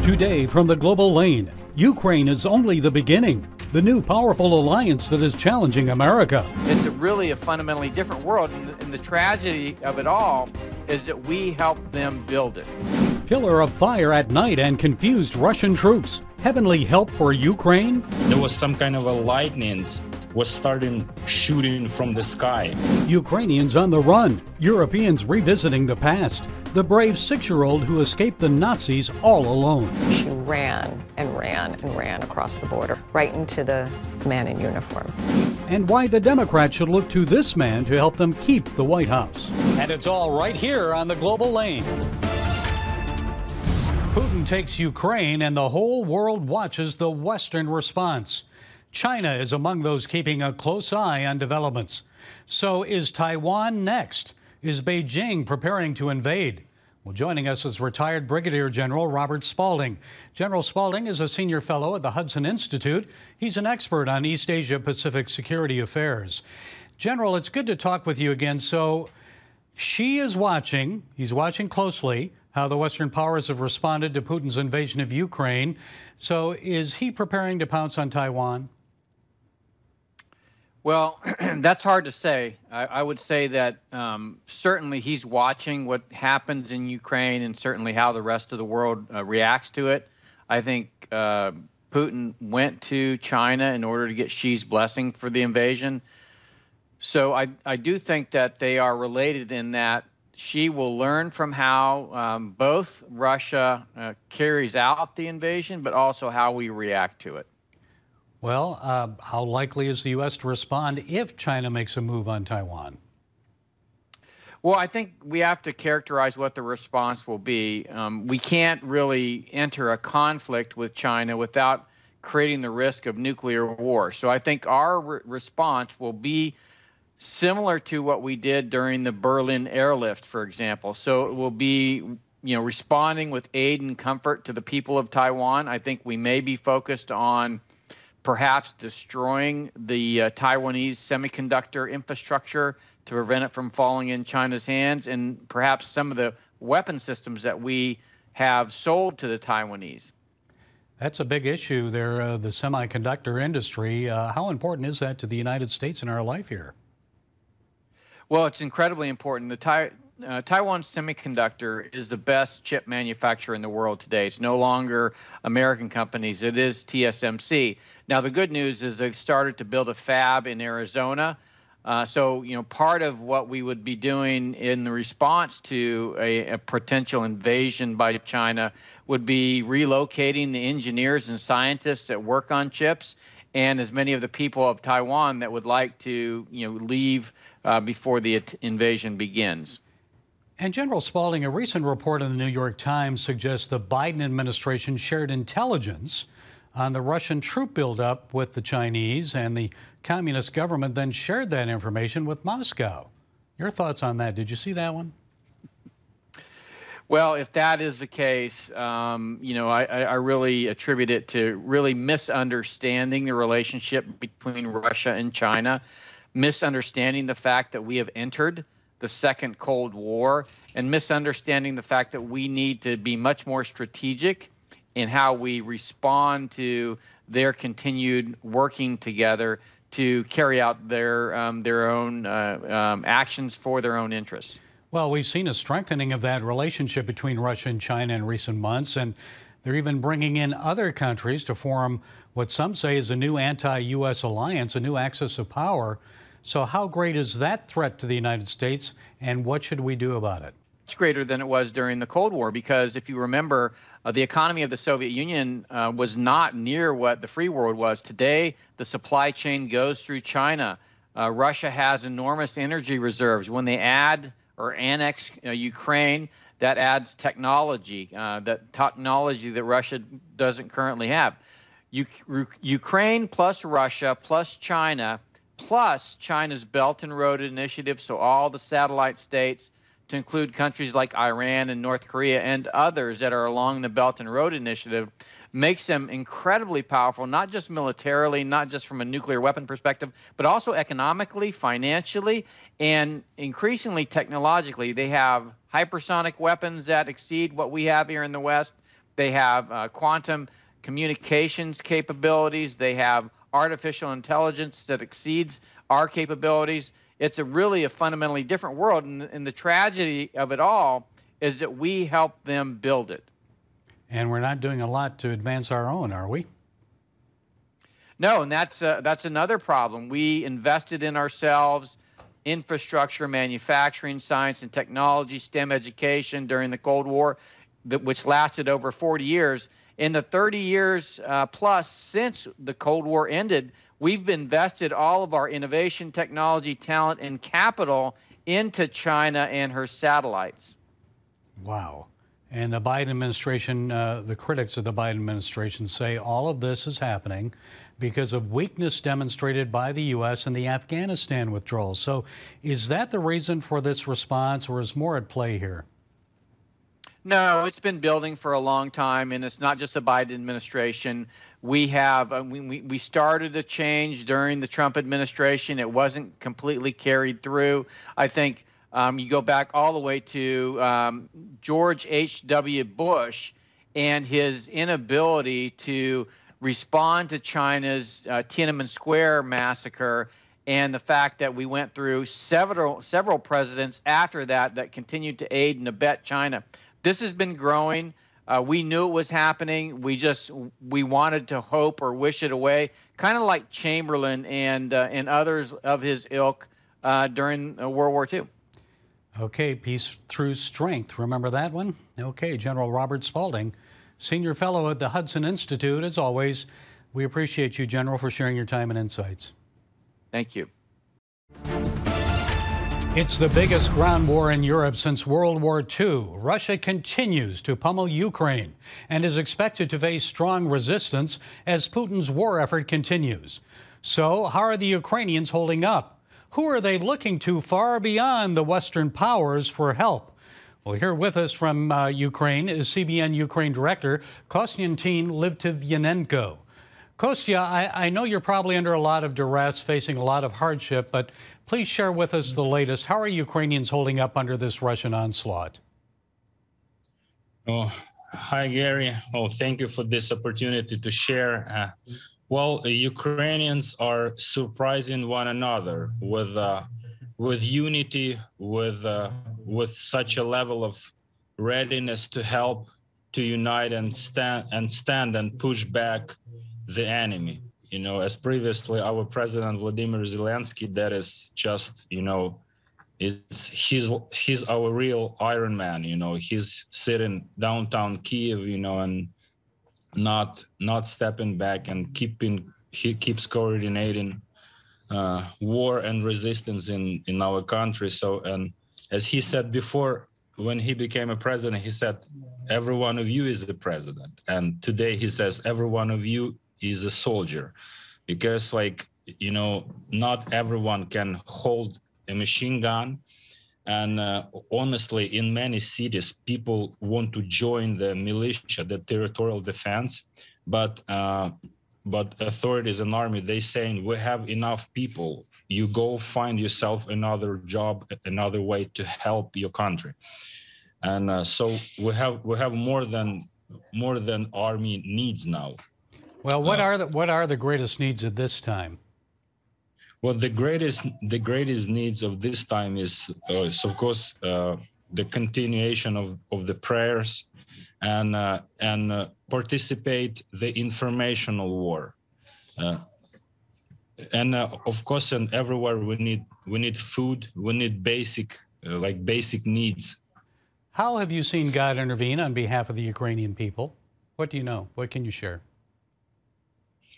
Today from the global lane, Ukraine is only the beginning. The new powerful alliance that is challenging America. It's really a fundamentally different world, and the tragedy of it all is that we helped them build it. Pillar of fire at night and confused Russian troops. Heavenly help for Ukraine? There was some kind of a lightnings was starting shooting from the sky. Ukrainians on the run. Europeans revisiting the past. The brave 6-year-old who escaped the Nazis all alone. She ran and ran and ran across the border, right into the man in uniform. And why the Democrats should look to this man to help them keep the White House. And it's all right here on the global lane. Putin takes Ukraine and the whole world watches the Western response. China is among those keeping a close eye on developments. So is Taiwan next? Is Beijing preparing to invade? Well, joining us is retired Brigadier General Robert Spalding. General Spalding is a senior fellow at the Hudson Institute. He's an expert on East Asia Pacific security affairs. General, it's good to talk with you again. So Xi is watching, he's watching closely how the Western powers have responded to Putin's invasion of Ukraine. So is he preparing to pounce on Taiwan? Well, that's hard to say. I would say that certainly he's watching what happens in Ukraine and certainly how the rest of the world reacts to it. I think Putin went to China in order to get Xi's blessing for the invasion. So I do think that they are related in that Xi will learn from how both Russia carries out the invasion, but also how we react to it. Well, how likely is the U.S. to respond if China makes a move on Taiwan? Well, I think we have to characterize what the response will be. We can't really enter a conflict with China without creating the risk of nuclear war. So I think our response will be similar to what we did during the Berlin airlift, for example. So it will be, responding with aid and comfort to the people of Taiwan. I think we may be focused on perhaps destroying the Taiwanese semiconductor infrastructure to prevent it from falling in China's hands, and perhaps some of the weapon systems that we have sold to the Taiwanese. That's a big issue there, the semiconductor industry. How important is that to the United States in our life here? Well, it's incredibly important. The Taiwan Semiconductor is the best chip manufacturer in the world today. It's no longer American companies. It is TSMC. Now, the good news is they've started to build a fab in Arizona. So, part of what we would be doing in the response to a potential invasion by China would be relocating the engineers and scientists that work on chips and as many of the people of Taiwan that would like to, leave before the invasion begins. And General Spalding, a recent report in the New York Times suggests the Biden administration shared intelligence on the Russian troop buildup with the Chinese, and the communist government then shared that information with Moscow. Your thoughts on that? Did you see that one? Well, if that is the case, I really attribute it to really misunderstanding the relationship between Russia and China, misunderstanding the fact that we have entered the second Cold War, and misunderstanding the fact that we need to be much more strategic in how we respond to their continued working together to carry out their own actions for their own interests. Well, we've seen a strengthening of that relationship between Russia and China in recent months, and they're even bringing in other countries to form what some say is a new anti-U.S. alliance, a new axis of power. So how great is that threat to the United States, and what should we do about it? Much greater than it was during the Cold War, because if you remember, the economy of the Soviet Union was not near what the free world was. Today, the supply chain goes through China. Russia has enormous energy reserves. When they add or annex Ukraine, that adds technology, that Russia doesn't currently have. Ukraine plus Russia plus China plus China's Belt and Road Initiative, so all the satellite states, to include countries like Iran and North Korea and others that are along the Belt and Road Initiative, makes them incredibly powerful, not just militarily, not just from a nuclear weapon perspective, but also economically, financially, and increasingly technologically. They have hypersonic weapons that exceed what we have here in the West. They have quantum communications capabilities. They have artificial intelligence that exceeds our capabilities. It's really a fundamentally different world, and the tragedy of it all is that we help them build it. And we're not doing a lot to advance our own, are we? No, and that's another problem. We invested in ourselves, infrastructure, manufacturing, science and technology, STEM education during the Cold War, which lasted over 40 years. In the 30 years plus since the Cold War ended, we've invested all of our innovation, technology, talent, and capital into China and her satellites. Wow. And the Biden administration, the critics of the Biden administration say all of this is happening because of weakness demonstrated by the U.S. in the Afghanistan withdrawal. So is that the reason for this response, or is more at play here? No, it's been building for a long time, and it's not just the Biden administration. We have we started a change during the Trump administration. It wasn't completely carried through. I think you go back all the way to George H.W. Bush and his inability to respond to China's Tiananmen Square massacre, and the fact that we went through several presidents after that continued to aid and abet China. This has been growing. We knew it was happening. We wanted to hope or wish it away, kind of like Chamberlain and others of his ilk during World War II. Okay, peace through strength. Remember that one? Okay, General Robert Spalding, Senior Fellow at the Hudson Institute. As always, we appreciate you, General, for sharing your time and insights. Thank you. It's the biggest ground war in Europe since World War II. Russia continues to pummel Ukraine and is expected to face strong resistance as Putin's war effort continues. So, how are the Ukrainians holding up? Who are they looking to far beyond the Western powers for help? Well, here with us from Ukraine is CBN Ukraine Director Konstantin Livtyenenko. Kostya, I know you're probably under a lot of duress, facing a lot of hardship, but please share with us the latest. How are Ukrainians holding up under this Russian onslaught? Oh, hi, Gary. Oh, thank you for this opportunity to share. Ukrainians are surprising one another with unity, with such a level of readiness to help, to unite and stand and push back the enemy. You know, as previously our President Vladimir Zelensky, that is just, you know, he's our real Iron Man. You know, he's sitting downtown Kiev, you know, and not stepping back, and he keeps coordinating war and resistance in our country. So, and as he said before, when he became a president, he said, every one of you is the president. And today he says, every one of you is a soldier, because, like, you know, not everyone can hold a machine gun. And honestly, in many cities, people want to join the militia, the territorial defense, but authorities and army, they saying, we have enough people. You go find yourself another job, another way to help your country. And so we have more than army needs now. Well, what are the greatest needs at this time? Well, the greatest needs of this time is of course, the continuation of the prayers and participate the informational war. And of course, and everywhere we need food, we need basic needs. How have you seen God intervene on behalf of the Ukrainian people? What do you know? What can you share?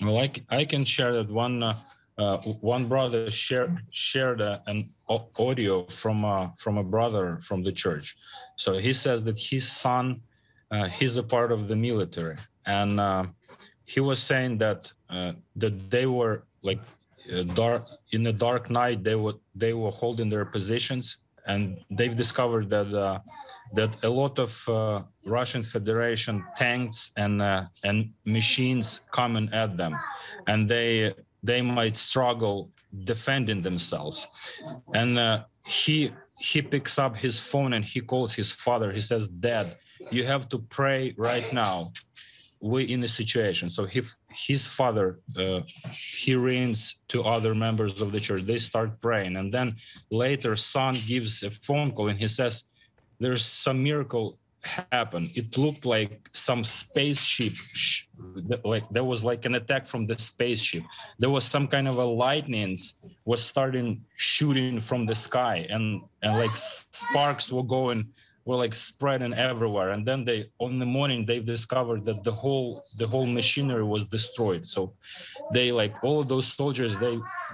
Well, I can share that one brother shared an audio from a brother from the church. So he says that his son, he's a part of the military, and he was saying that they were like in the dark night. They were holding their positions, and they've discovered that a lot of Russian Federation tanks and machines coming at them, and they might struggle defending themselves. And he picks up his phone and he calls his father. He says, Dad, you have to pray right now. We in a situation. So his father, he rings to other members of the church. They start praying, and then later son gives a phone call and he says, "There's some miracle happen. It looked like some spaceship, like there was like an attack from the spaceship. There was some kind of a lightnings was starting shooting from the sky, and like sparks were like spreading everywhere. And then on the morning they've discovered that the whole machinery was destroyed. So they, like all of those soldiers,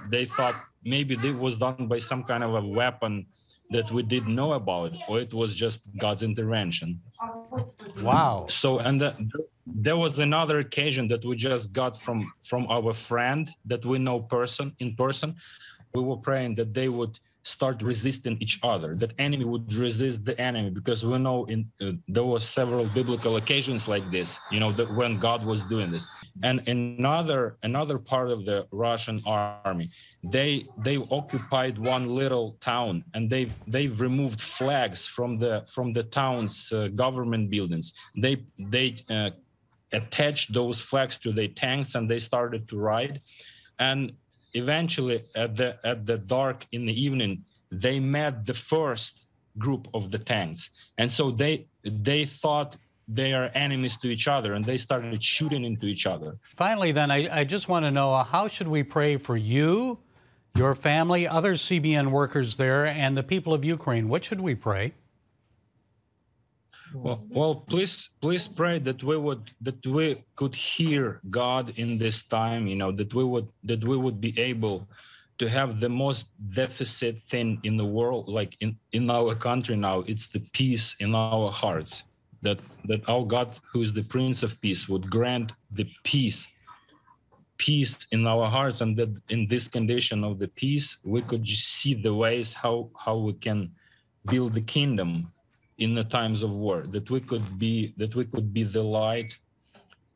they thought maybe it was done by some kind of a weapon that we didn't know about, or it was just God's intervention." Wow. So, and there was another occasion that we just got from our friend that we know in person. We were praying that they would start resisting each other, that enemy would resist the enemy, because we know there were several biblical occasions like this, that when God was doing this. And another part of the Russian army, they occupied one little town, and they've removed flags from the town's government buildings. They attached those flags to their tanks, and they started to ride. And eventually, at the dark in the evening, they met the first group of the tanks, and so they thought they are enemies to each other, and they started shooting into each other. Finally, then, I just want to know, how should we pray for you, your family, other CBN workers there, and the people of Ukraine? What should we pray? Well, please pray that we could hear God in this time. That we would be able to have the most deficit thing in the world, like in our country now. It's the peace in our hearts. That our God, who is the Prince of Peace, would grant the peace in our hearts, and that in this condition of the peace, we could just see the ways how we can build the kingdom in the times of war, that we could be the light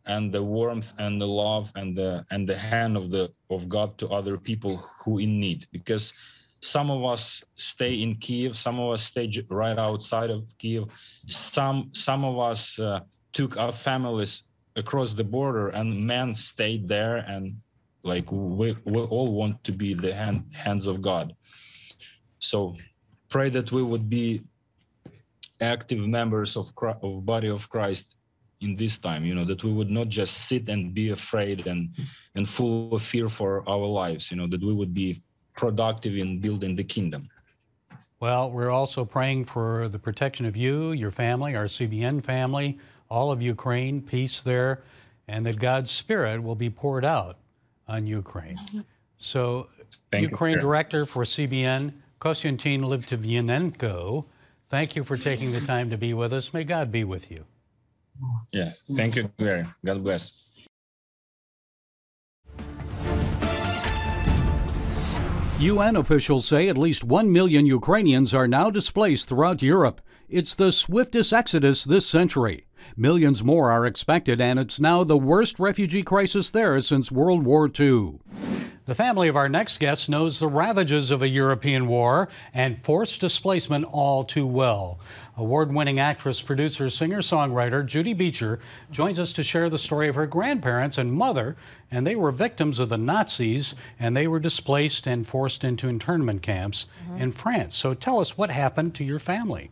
and the warmth and the love and the hand of God to other people who in need. Because some of us stay in Kiev, some of us stay right outside of Kiev, some of us took our families across the border, and men stayed there, and like we all want to be the hands of God. So pray that we would be active members of body of Christ in this time, that we would not just sit and be afraid and full of fear for our lives, that we would be productive in building the kingdom. Well, we're also praying for the protection of you, your family, our CBN family, all of Ukraine, peace there, and that God's Spirit will be poured out on Ukraine. So, Ukraine Director for CBN, Konstantin Litvinenko, thank you for taking the time to be with us. May God be with you. Yeah, thank you, Gary. God bless. UN officials say at least 1 million Ukrainians are now displaced throughout Europe. It's the swiftest exodus this century. Millions more are expected, and it's now the worst refugee crisis there since World War II. The family of our next guest knows the ravages of a European war and forced displacement all too well. Award-winning actress, producer, singer-songwriter Judy Beecher joins us to share the story of her grandparents and mother, and they were victims of the Nazis, and they were displaced and forced into internment camps in France. So tell us what happened to your family.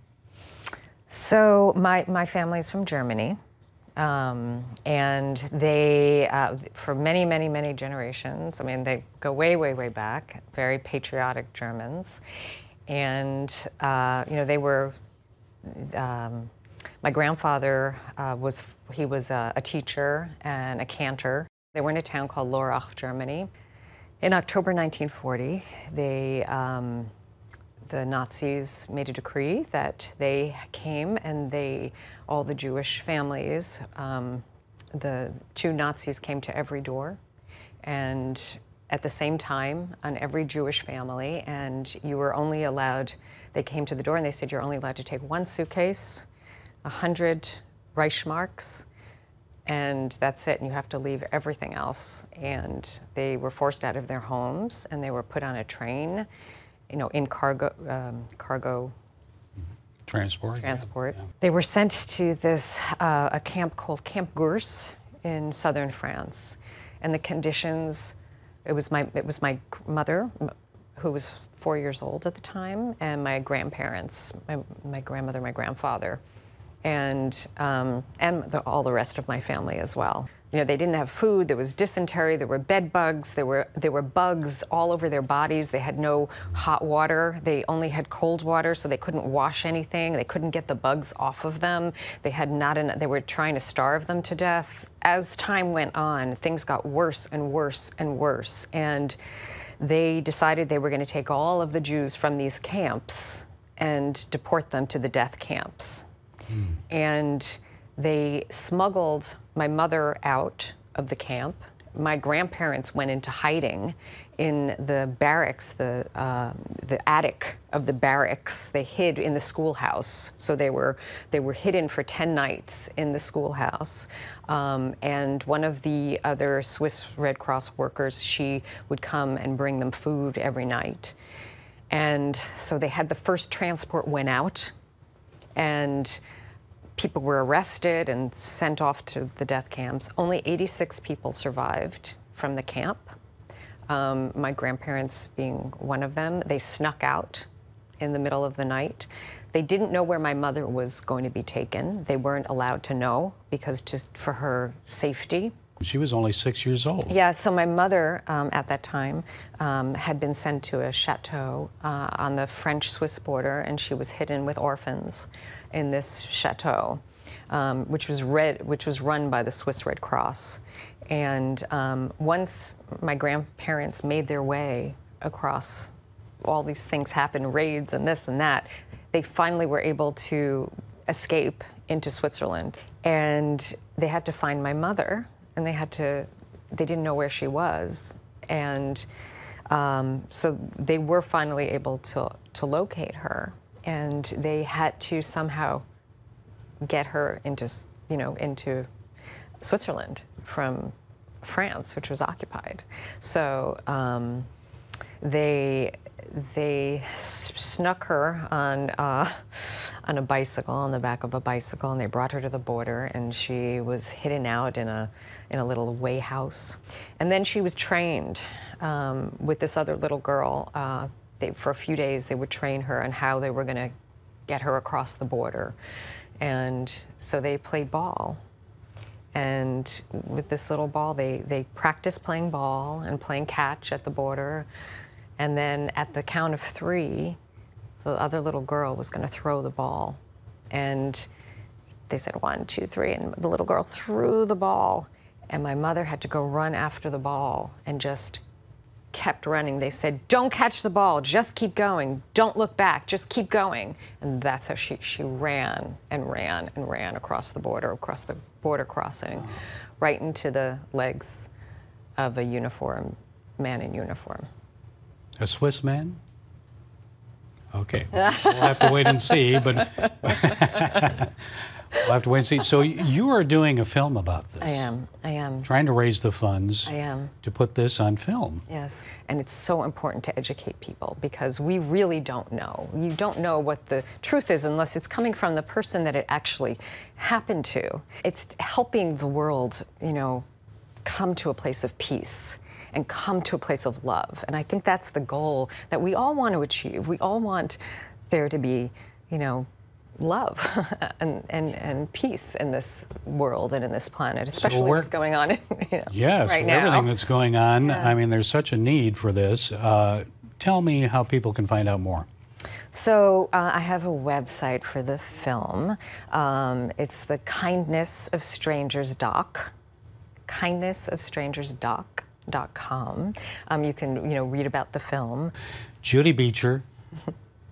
So my family's from Germany. And they, for many, many, many generations, I mean, they go way, way, way back, very patriotic Germans. And, they were, my grandfather was a teacher and a cantor. They were in a town called Lörrach, Germany. In October 1940, the Nazis made a decree that they came and all the Jewish families, the two Nazis came to every door, and at the same time on every Jewish family, and you were only allowed, they came to the door and they said you're only allowed to take one suitcase, 100 Reichsmarks, and that's it, and you have to leave everything else. And they were forced out of their homes, and they were put on a train, in cargo Transport. Yeah. Yeah. They were sent to this a camp called Camp Gurs in southern France, and the conditions. It was my mother, who was 4 years old at the time, and my grandparents, my grandmother, my grandfather, and all the rest of my family as well. You know, they didn't have food. There was dysentery. There were bed bugs. There were bugs all over their bodies. They had no hot water. They only had cold water, so they couldn't wash anything. They couldn't get the bugs off of them. They had not enough. They were trying to starve them to death. As time went on, things got worse and worse and worse, and they decided they were going to take all of the Jews from these camps and deport them to the death camps. And they smuggled my mother out of the camp. My grandparents went into hiding in the barracks, the attic of the barracks. They hid in the schoolhouse. So they were hidden for 10 nights in the schoolhouse. And one of the other Swiss Red Cross workers, she would come and bring them food every night. And so they had the first transport went out, and people were arrested and sent off to the death camps. Only 86 people survived from the camp, my grandparents being one of them. They snuck out in the middle of the night. They didn't know where my mother was going to be taken. They weren't allowed to know because just for her safety. She was only 6 years old. Yeah, so my mother at that time had been sent to a chateau on the French-Swiss border, and she was hidden with orphans in this chateau, which was run by the Swiss Red Cross. And once my grandparents made their way across, all these things happened, raids and this and that, they finally were able to escape into Switzerland. And they had to find my mother, and they didn't know where she was. And so they were finally able to locate her. And they had to somehow get her into Switzerland from France, which was occupied. So they snuck her on a bicycle, on the back of a bicycle, and they brought her to the border, and she was hidden out in a little way house. And then she was trained with this other little girl. For a few days, they would train her on how they were going to get her across the border. And so they played ball. And with this little ball, they practiced playing ball and playing catch at the border. And then at the count of 3, the other little girl was going to throw the ball. And they said 1, 2, 3, and the little girl threw the ball. And my mother had to go run after the ball and just kept running. They said, don't catch the ball, just keep going. Don't look back, just keep going. And that's how she ran and ran and ran across the border crossing, right into the legs of a man in uniform. A Swiss man? Okay, we'll have to wait and see, but we'll have to wait and see. So you are doing a film about this. I am. Trying to raise the funds. I am. To put this on film. Yes, and it's so important to educate people because we really don't know. You don't know what the truth is unless it's coming from the person that it actually happened to. It's helping the world, come to a place of peace and come to a place of love. And I think that's the goal that we all want to achieve. We all want there to be, love and peace in this world and in this planet, especially what's going on yes, right now. Everything that's going on. Yeah. I mean, there's such a need for this. Tell me how people can find out more. So I have a website for the film. It's the Kindness of Strangers doc, kindnessofstrangersdoc.com. You can read about the film. Judy Beecher,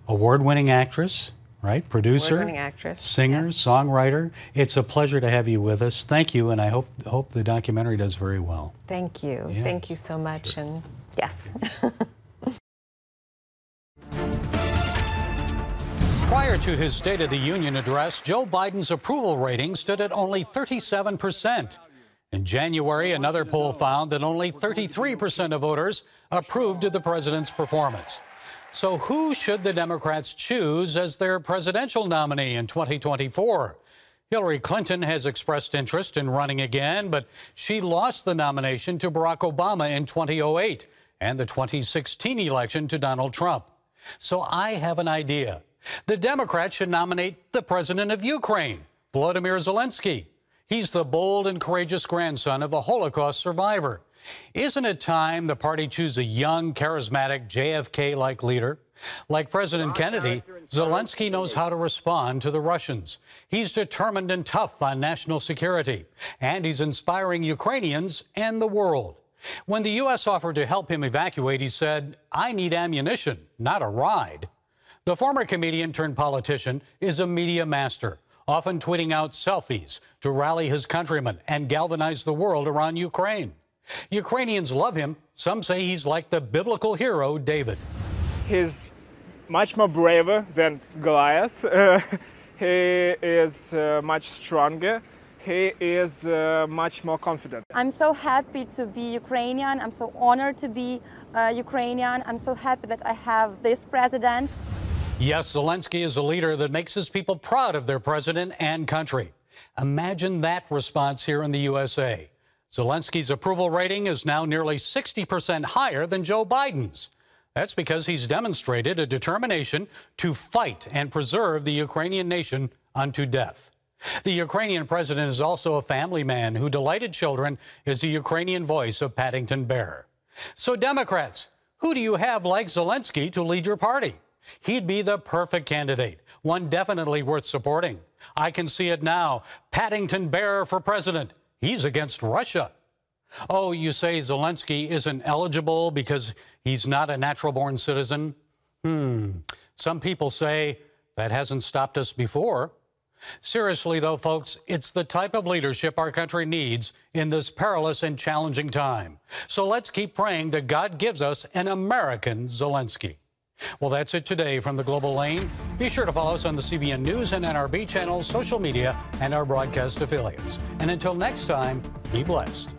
award-winning actress. Right, producer, award-winning actress, singer, yes. Songwriter. It's a pleasure to have you with us. Thank you, and I hope the documentary does very well. Thank you. Yes. Thank you so much, Sure. and yes. Prior to his State of the Union address, Joe Biden's approval rating stood at only 37%. In January, another poll found that only 33% of voters approved of the president's performance. So who should the Democrats choose as their presidential nominee in 2024? Hillary Clinton has expressed interest in running again, but she lost the nomination to Barack Obama in 2008 and the 2016 election to Donald Trump. So I have an idea. The Democrats should nominate the president of Ukraine, Vladimir Zelensky. He's the bold and courageous grandson of a Holocaust survivor. Isn't it time the party choose a young, charismatic, JFK-like leader? Like President Kennedy, Zelensky knows how to respond to the Russians. He's determined and tough on national security, and he's inspiring Ukrainians and the world. When the U.S. offered to help him evacuate, he said, "I need ammunition, not a ride." The former comedian turned politician is a media master, often tweeting out selfies to rally his countrymen and galvanize the world around Ukraine. Ukrainians love him. Some say he's like the biblical hero David. He's much more braver than Goliath. He is much stronger. He is much more confident. I'm so happy to be Ukrainian. I'm so honored to be Ukrainian. I'm so happy that I have this president. Yes, Zelensky is a leader that makes his people proud of their president and country. Imagine that response here in the USA. Zelensky's approval rating is now nearly 60% higher than Joe Biden's. That's because he's demonstrated a determination to fight and preserve the Ukrainian nation unto death. The Ukrainian president is also a family man who delighted children as the Ukrainian voice of Paddington Bear. So Democrats, who do you have like Zelensky to lead your party? He'd be the perfect candidate, one definitely worth supporting. I can see it now. Paddington Bear for president. He's against Russia. Oh, you say Zelensky isn't eligible because he's not a natural-born citizen? Some people say that hasn't stopped us before. Seriously, though, folks, it's the type of leadership our country needs in this perilous and challenging time. So let's keep praying that God gives us an American Zelensky. Well, that's it today from the Global Lane. Be sure to follow us on the CBN News and NRB channels, social media, and our broadcast affiliates. And until next time, be blessed.